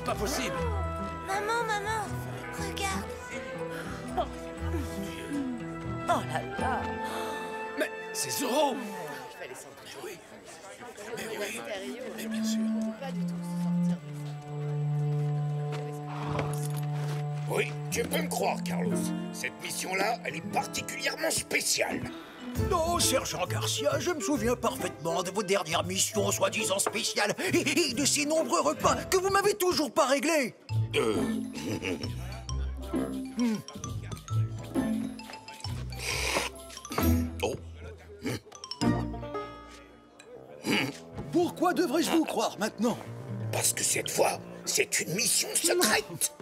pas possible. Maman, regarde. Oh là là. Mais c'est Zoro. Il fallait s'en douter. Oui. Mais Le oui. mystérieux, Mais bien sûr. on peut pas du tout se sortir de ça. Oui, tu peux me croire, Carlos. Cette mission-là, elle est particulièrement spéciale. Non, sergent Garcia, je me souviens parfaitement de vos dernières missions soi-disant spéciales et de ces nombreux repas que vous m'avez toujours pas réglés. Oh, Pourquoi devrais-je vous croire maintenant? parce que cette fois, c'est une mission secrète.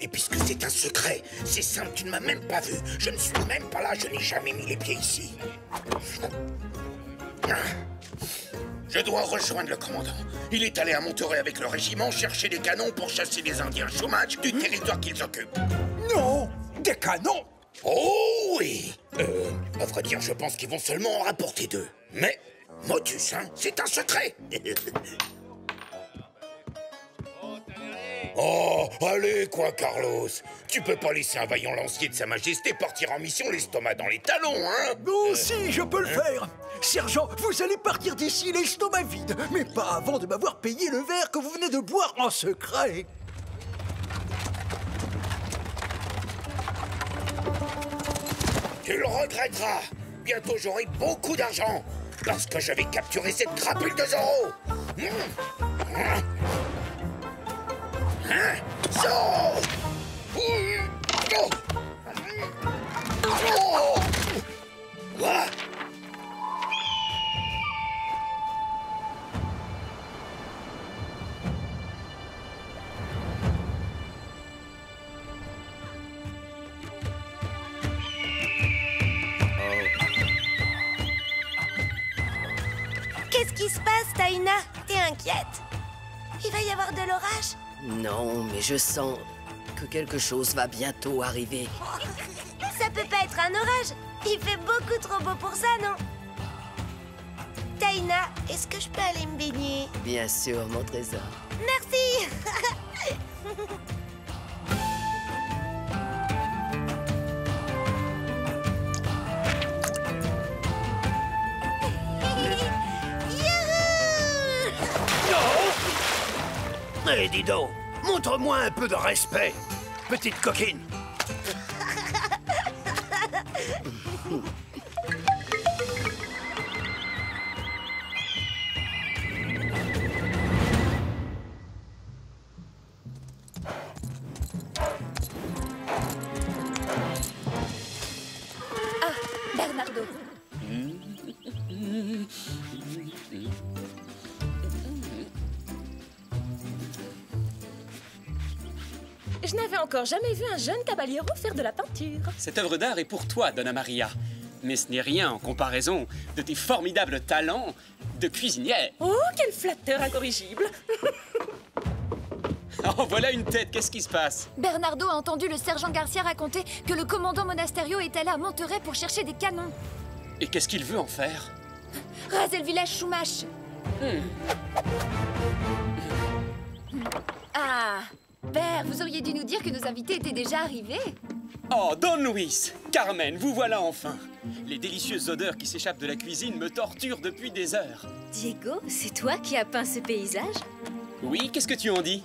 Et puisque c'est un secret, c'est simple, tu ne m'as même pas vu. Je ne suis même pas là, je n'ai jamais mis les pieds ici. Je dois rejoindre le commandant. Il est allé à Monterey avec le régiment chercher des canons pour chasser les Indiens Chumash du territoire qu'ils occupent. Non, des canons. Oh oui. À vrai dire, je pense qu'ils vont seulement en rapporter 2. Mais, Motus, hein, c'est un secret. Oh, allez quoi, Carlos. Tu peux pas laisser un vaillant lancier de Sa Majesté partir en mission l'estomac dans les talons, hein. Oh si, je peux le faire. Sergent, vous allez partir d'ici l'estomac vide, mais pas avant de m'avoir payé le verre que vous venez de boire en secret. Tu le regretteras. Bientôt, j'aurai beaucoup d'argent. Parce que je vais capturer cette crapule de Zoro. Zoro! Quoi? Qu'est-ce qui se passe, Taina? T'es inquiète? Il va y avoir de l'orage? Non, mais je sens que quelque chose va bientôt arriver. Ça peut pas être un orage. Il fait beaucoup trop beau pour ça, non? Taina, est-ce que je peux aller me baigner? Bien sûr, mon trésor. Merci. Eh, dis donc, montre-moi un peu de respect, petite coquine. Bernardo. Je n'avais encore jamais vu un jeune caballero faire de la peinture. Cette œuvre d'art est pour toi, Donna Maria. Mais ce n'est rien en comparaison de tes formidables talents de cuisinière. Oh, quel flatteur incorrigible. Oh, voilà une tête, qu'est-ce qui se passe? Bernardo a entendu le sergent Garcia raconter que le commandant Monasterio est allé à Monterey pour chercher des canons. Et qu'est-ce qu'il veut en faire? Raser le village Chumash. Ah, père, vous auriez dû nous dire que nos invités étaient déjà arrivés. Oh, Don Luis, Carmen, vous voilà enfin. Les délicieuses odeurs qui s'échappent de la cuisine me torturent depuis des heures. Diego, c'est toi qui as peint ce paysage? Oui, qu'est-ce que tu en dis?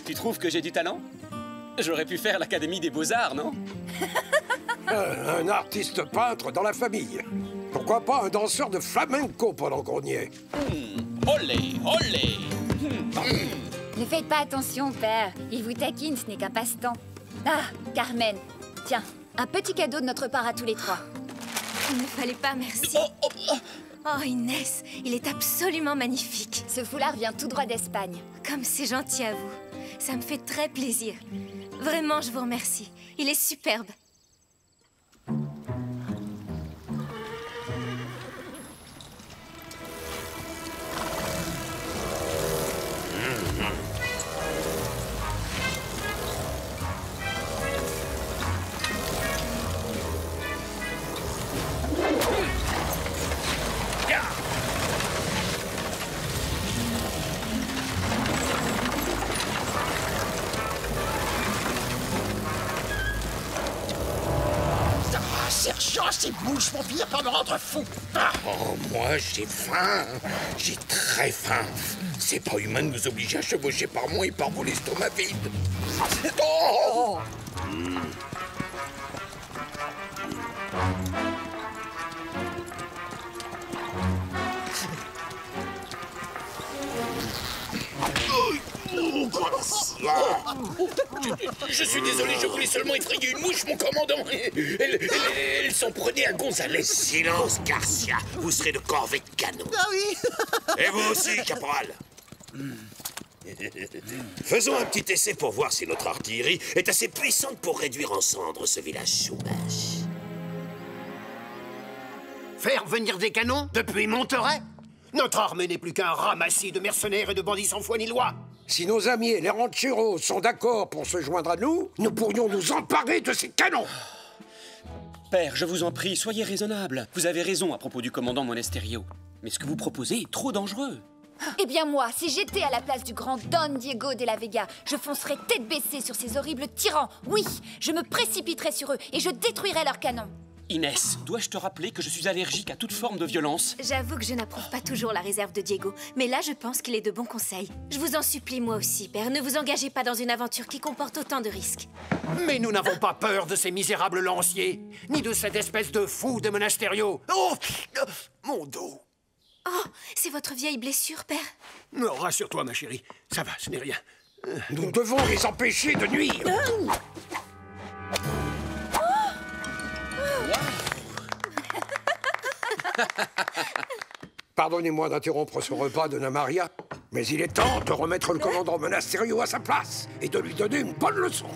Tu trouves que j'ai du talent? J'aurais pu faire l'Académie des Beaux-Arts, non? Un artiste peintre dans la famille. Pourquoi pas un danseur de flamenco pendant qu'on y est? Olé, olé. Ne faites pas attention, père. Il vous taquine, ce n'est qu'un passe-temps. Ah, Carmen, tiens, un petit cadeau de notre part à tous les trois. Il ne fallait pas, merci. Oh, Inès, il est absolument magnifique. Ce foulard vient tout droit d'Espagne. Comme c'est gentil à vous. Ça me fait très plaisir. Vraiment, je vous remercie. Il est superbe. Ces mouches vont finir par me rendre fou. Oh, moi, j'ai faim. J'ai très faim. C'est pas humain de nous obliger à chevaucher par moi et par vous l'estomac vide. Oh Je suis désolé, je voulais seulement effrayer une mouche, mon commandant. Elle s'en prenait à Gonzalez. Silence, Garcia. Vous serez de corvée de canon. Ah oui. Et vous aussi, caporal. Faisons un petit essai pour voir si notre artillerie est assez puissante pour réduire en cendres ce village sauvage. Faire venir des canons depuis Monterey? Notre armée n'est plus qu'un ramassis de mercenaires et de bandits sans foi ni loi. Si nos amis les rancheros sont d'accord pour se joindre à nous, nous pourrions nous emparer de ces canons. Père, je vous en prie, soyez raisonnable. Vous avez raison à propos du commandant Monasterio. Mais ce que vous proposez est trop dangereux. Eh bien moi, si j'étais à la place du grand Don Diego de la Vega, je foncerais tête baissée sur ces horribles tyrans. Oui, je me précipiterais sur eux et je détruirais leurs canons. Inès, dois-je te rappeler que je suis allergique à toute forme de violence? J'avoue que je n'approuve pas toujours la réserve de Diego, mais là je pense qu'il est de bons conseils. Je vous en supplie, moi aussi, père, ne vous engagez pas dans une aventure qui comporte autant de risques. Mais nous n'avons pas peur de ces misérables lanciers, ni de cette espèce de fou de Monasterio. Oh, mon dos. Oh, c'est votre vieille blessure, père? Non, rassure-toi, ma chérie. Ça va, ce n'est rien. Nous devons les empêcher de nuire. Pardonnez-moi d'interrompre ce repas de Namaria, mais il est temps de remettre le commandant Monasterio à sa place et de lui donner une bonne leçon.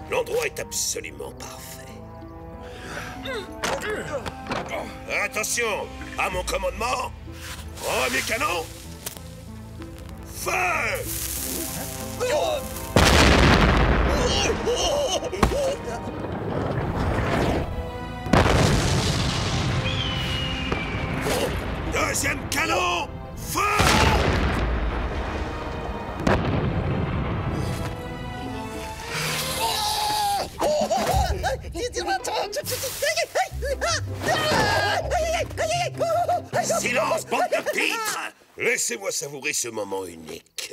L'endroit est absolument parfait. Attention, à mon commandement. Premier canon. Feu! Deuxième canon. Feu! Silence, bande de pitres! Laissez-moi savourer ce moment unique.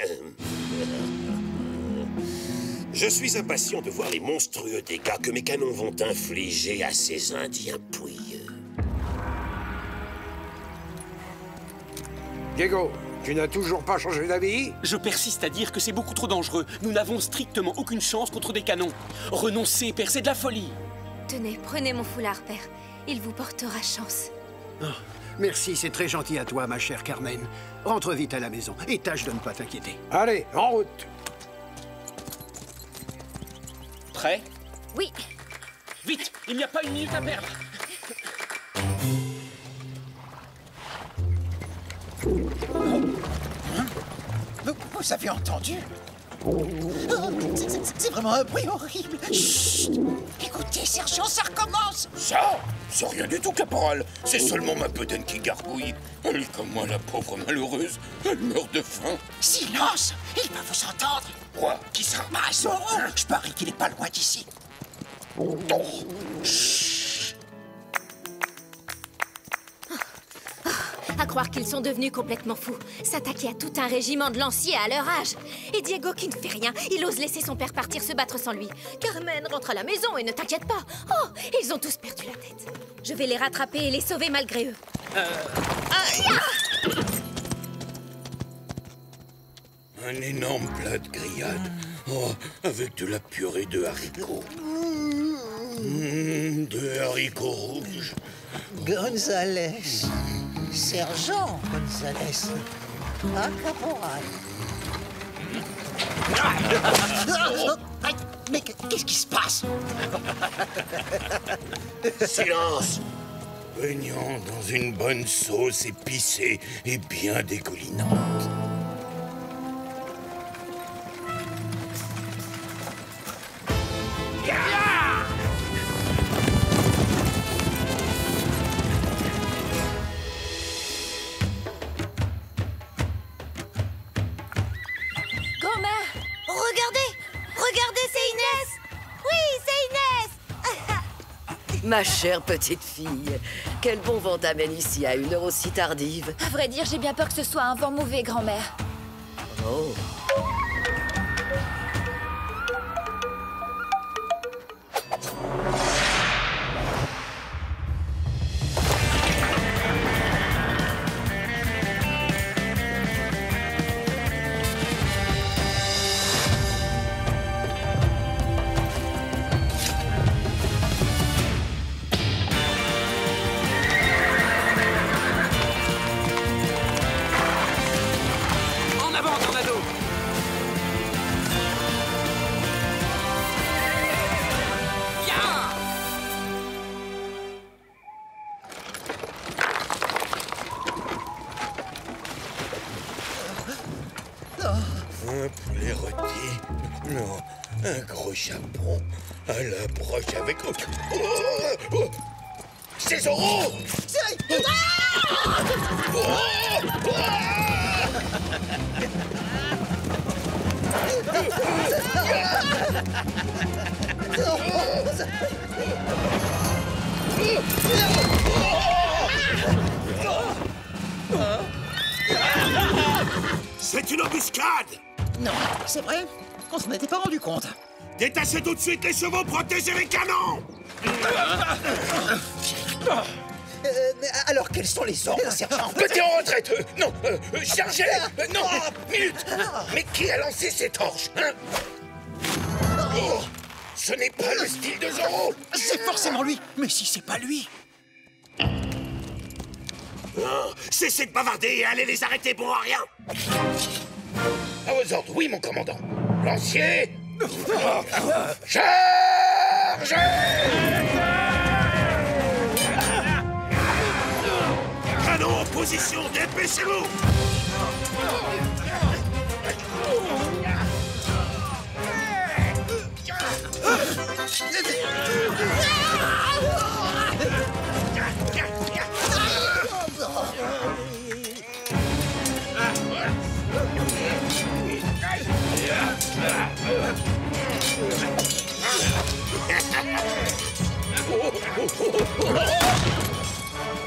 Je suis impatient de voir les monstrueux dégâts que mes canons vont infliger à ces Indiens pouilleux. Diego, tu n'as toujours pas changé d'avis? Je persiste à dire que c'est beaucoup trop dangereux. Nous n'avons strictement aucune chance contre des canons. Renoncez, père, c'est de la folie. Tenez, prenez mon foulard, père. Il vous portera chance. Oh, merci, c'est très gentil à toi, ma chère Carmen. Rentre vite à la maison et tâche de ne pas t'inquiéter. Allez, en route. Prêt? Oui. Vite, il n'y a pas une minute à perdre. Vous avez entendu? C'est vraiment un bruit horrible. Chut! Écoutez, sergent, ça recommence. Ça? C'est rien du tout, caporal. C'est seulement ma bedaine qui gargouille. Elle est comme moi, la pauvre malheureuse. Elle meurt de faim. Silence! Ils peuvent s'entendre. Quoi? Qui ça? Ah, Zorro! Je parie qu'il est pas loin d'ici. À croire qu'ils sont devenus complètement fous. S'attaquer à tout un régiment de lanciers à leur âge. Et Diego qui ne fait rien, il ose laisser son père partir se battre sans lui. Carmen, rentre à la maison et ne t'inquiète pas. Oh, ils ont tous perdu la tête. Je vais les rattraper et les sauver malgré eux. Un énorme plat de grillade. Oh, avec de la purée de haricots. De haricots rouges. Gonzalez. Sergent Gonzalez. Un caporal. Mais qu'est-ce qui se passe? Silence! Baignant dans une bonne sauce épicée et bien dégoulinante. Ma chère petite fille, quel bon vent t'amène ici à une heure aussi tardive? À vrai dire, j'ai bien peur que ce soit un vent mauvais, grand-mère. Oh. Un poulet rôti. Non, un gros chapon à la broche avec... Oh, oh, oh. C'est Zoro! C'est une embuscade! Non, c'est vrai, on s'en était pas rendu compte. Détachez tout de suite les chevaux, protégez les canons! Mais alors, quels sont les ordres, sergent? Mettez en retraite! Non, chargez! Non, minute! Mais qui a lancé ces torches, hein? Oh, ce n'est pas le style de Zoro! C'est forcément lui. Mais si c'est pas lui... Oh, cessez de bavarder et allez les arrêter pour rien! À vos ordres, oui, mon commandant. Lancier! Chargez! Canon en position, dépêchez-vous!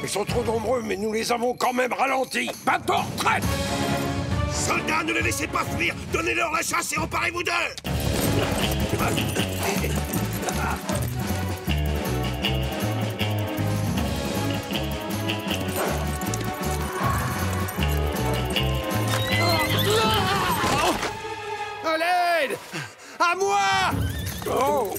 Ils sont trop nombreux, mais nous les avons quand même ralentis. Bateau en retraite! Soldats, ne les laissez pas fuir! Donnez-leur la chasse et emparez-vous d'eux! À l'aide! À moi! Oh!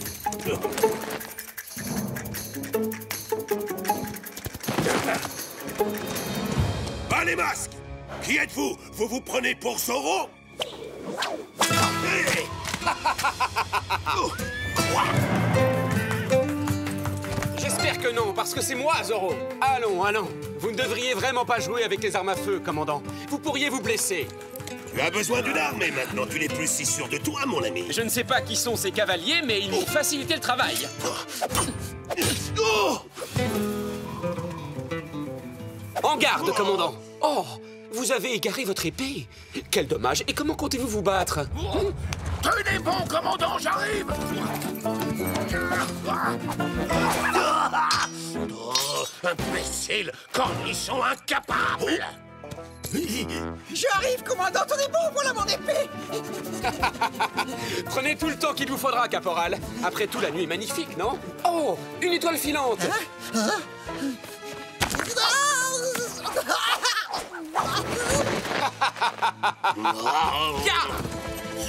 Bas les masques! Qui êtes-vous? Vous vous prenez pour Zoro? Hey! J'espère que non, parce que c'est moi, Zoro. Allons, allons. Vous ne devriez vraiment pas jouer avec les armes à feu, commandant. Vous pourriez vous blesser. Tu as besoin d'une arme, et maintenant tu n'es plus si sûr de toi, mon ami. Je ne sais pas qui sont ces cavaliers, mais ils m'ont facilité le travail. Oh! En garde, commandant. Oh, vous avez égaré votre épée. Quel dommage. Et comment comptez-vous vous battre? Tenez bon, commandant, j'arrive! Oh, imbécile! Cornichon incapable! J'arrive, commandant, tenez bon, voilà mon épée! Prenez tout le temps qu'il vous faudra, caporal. Après tout, la nuit est magnifique, non? Oh, une étoile filante.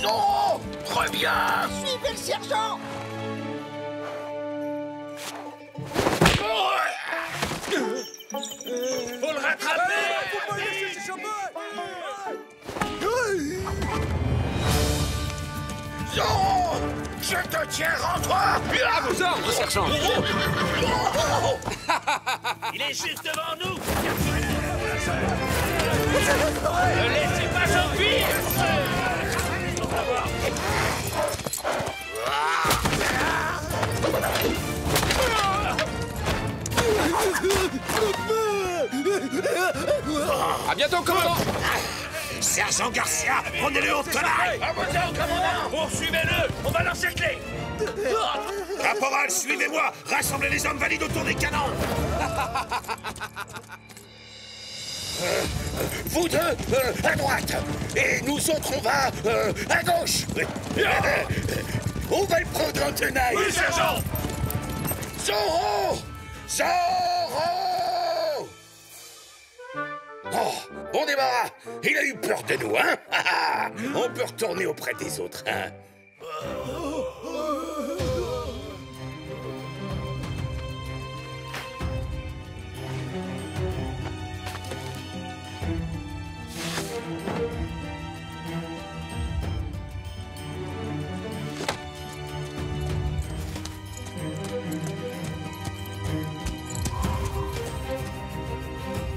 Zoro! Reviens! Suivez le sergent! Faut le rattraper! Zoro! Je te tiens, rends-toi! À vos ordres, sergent. Il est juste devant nous! Ne laissez pas s'enfuir! À bientôt, commandant. Sergent Garcia, prenez-le au tenaille! À vos ordres, commandant! Poursuivez-le! On va l'encercler! Cap Caporal, suivez-moi! Rassemblez les hommes valides autour des canons! Vous deux, à droite. Et nous autres, on va à gauche. On va le prendre en tenaille. Oui, sergent! Zorro! Zorro! Oh, bon débarras. Il a eu peur de nous, hein? On peut retourner auprès des autres, hein?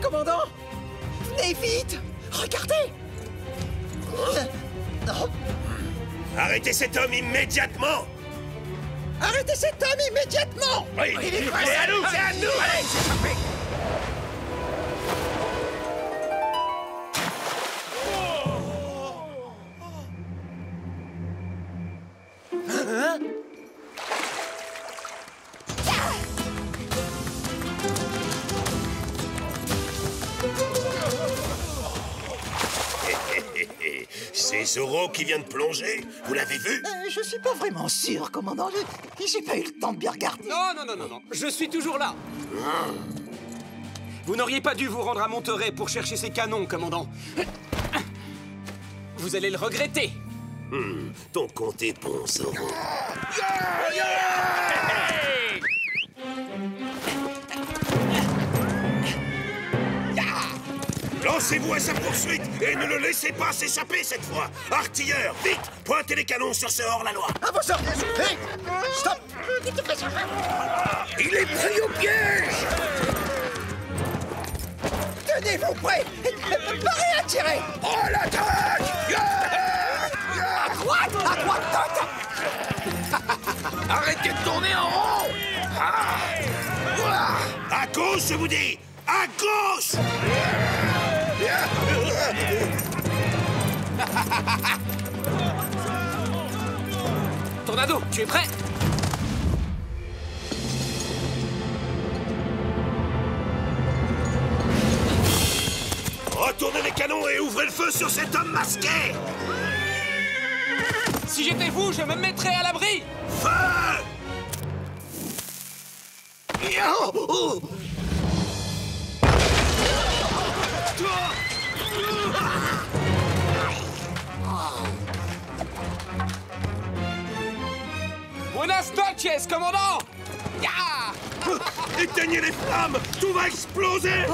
Commandant! Venez vite! Regardez! Arrêtez cet homme immédiatement! Arrêtez cet homme immédiatement! Oui, c'est à nous! C'est à nous! Allez, s'échapper! C'est Zorro qui vient de plonger. Vous l'avez vu? Je suis pas vraiment sûr, commandant. J'ai pas eu le temps de bien regarder. Non. Je suis toujours là. Vous n'auriez pas dû vous rendre à Monterey pour chercher ces canons, commandant. Vous allez le regretter. Ton compte est bon, Zorro. Lancez-vous à sa poursuite et ne le laissez pas s'échapper cette fois. Artilleurs, vite, pointez les canons sur ce hors-la-loi. À vos ordres! Hey! Stop! Il est pris au piège! Tenez-vous prêts! Parez à tirer! Oh, l'attaque! À droite! À droite! Arrêtez de tourner en rond! À gauche, je vous dis! À gauche! Tornado, tu es prêt? Retournez les canons et ouvrez le feu sur cet homme masqué! Si j'étais vous, je me mettrais à l'abri. Feu! Buenas noches, commandant. Éteignez les flammes! Tout va exploser!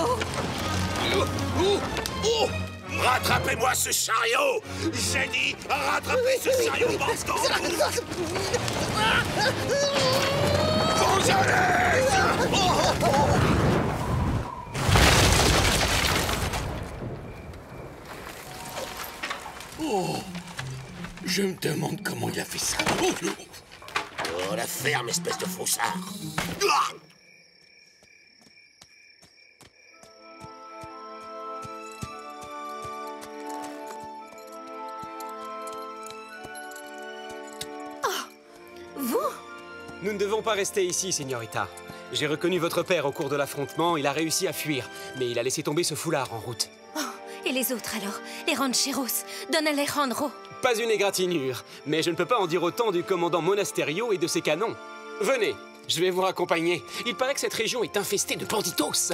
Rattrapez-moi ce chariot! J'ai dit, rattrapez ce chariot, bande d'enfants! Oh, je me demande comment il a fait ça. Oh, la ferme, espèce de faussard! Vous? Nous ne devons pas rester ici, Señorita. J'ai reconnu votre père au cours de l'affrontement. Il a réussi à fuir, mais il a laissé tomber ce foulard en route. Oh, et les autres alors? Les rancheros? Don Alejandro? Pas une égratignure, mais je ne peux pas en dire autant du commandant Monasterio et de ses canons. Venez, je vais vous raccompagner. Il paraît que cette région est infestée de banditos.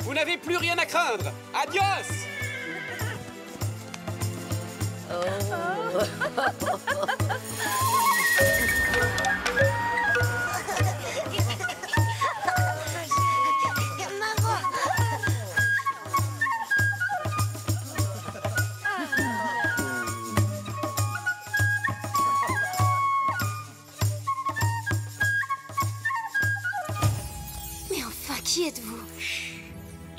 Vous n'avez plus rien à craindre. Adios! Mais enfin, qui êtes-vous?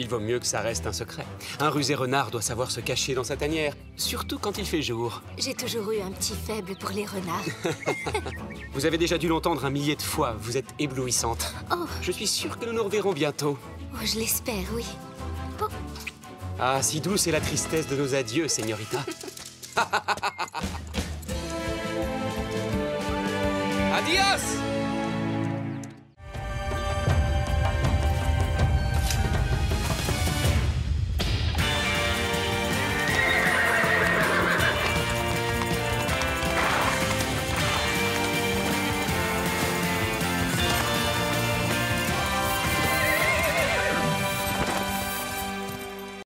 Il vaut mieux que ça reste un secret. Un rusé renard doit savoir se cacher dans sa tanière, surtout quand il fait jour. J'ai toujours eu un petit faible pour les renards. Vous avez déjà dû l'entendre un millier de fois, vous êtes éblouissante. Oh. Je suis sûr que nous nous reverrons bientôt. je l'espère, oui. Oh. Ah, si douce est la tristesse de nos adieux, señorita. Adios!